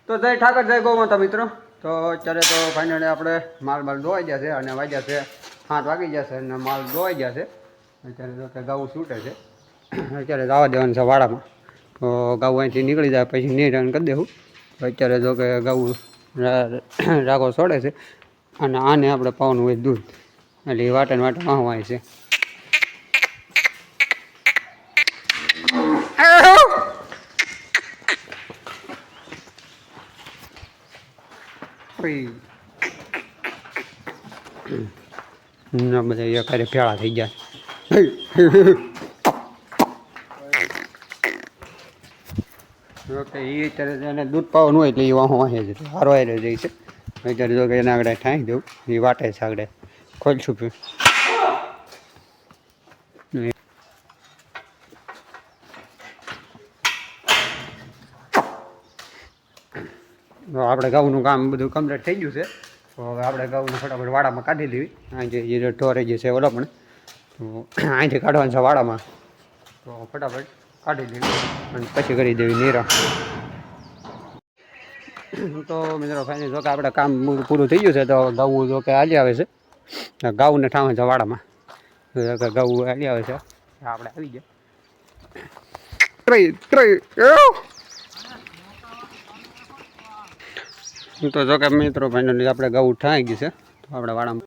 તો જય ઠાકર જય ગૌ માતા મિત્રો. તો અત્યારે તો ફાઇનલી આપણે માલ ધોવાઈ ગયા છે અને વાગ્યા છે 7 વાગી ગયા છે અને માલ ધોવાઈ ગયા છે. અત્યારે તો કે ગાઉ છૂટે છે, અત્યારે જવા દેવાનું છે વાડામાં. તો ગાઉ અહીંથી નીકળી જાય પછી નિરણ કરી દેવું. અત્યારે જો કે ગાઉ રાગો છોડે છે અને આને આપણે પાવાનું હોય દૂધ, એટલે એ વાટે વાહવાય છે. બધા એકારે ભેળા થઈ ગયા. ઓકે, એ અત્યારે એને દૂધ પાવાનું હોય એટલે એ વાહો વાહે છે, હારો હારે જાય છે. અત્યારે જો કે એના આગળ ઠાંકી દઉં, એ વાટે છે આગળ ખોલશું પીવું. આપણે ઘઉંનું કામ બધું કમ્પ્લીટ થઈ ગયું છે. તો હવે આપણે ઘઉંને ફટાફટ વાડામાં કાઢી લેવી. અહીં જે ઢોરે જે છે ઓલો પણ તો અહીંથી કાઢવાનું છે વાડામાં. તો ફટાફટ કાઢી લેવી અને પછી કરી દેવી નીરા. તો મિત્રો ફાઇનલ જો કે આપણે કામ પૂરું થઈ ગયું છે. તો ઘઉં જો કે હાલી આવે છે, ઘઉંને ઠાવે છે વાડામાં. ઘઉં હાલી આવે છે, આપણે આવી ગયા. તો જો કે મિત્રો ફાઇનલી આપણે ઘઉં ઠાઈ ગયું છે. તો આપણે વાડામાં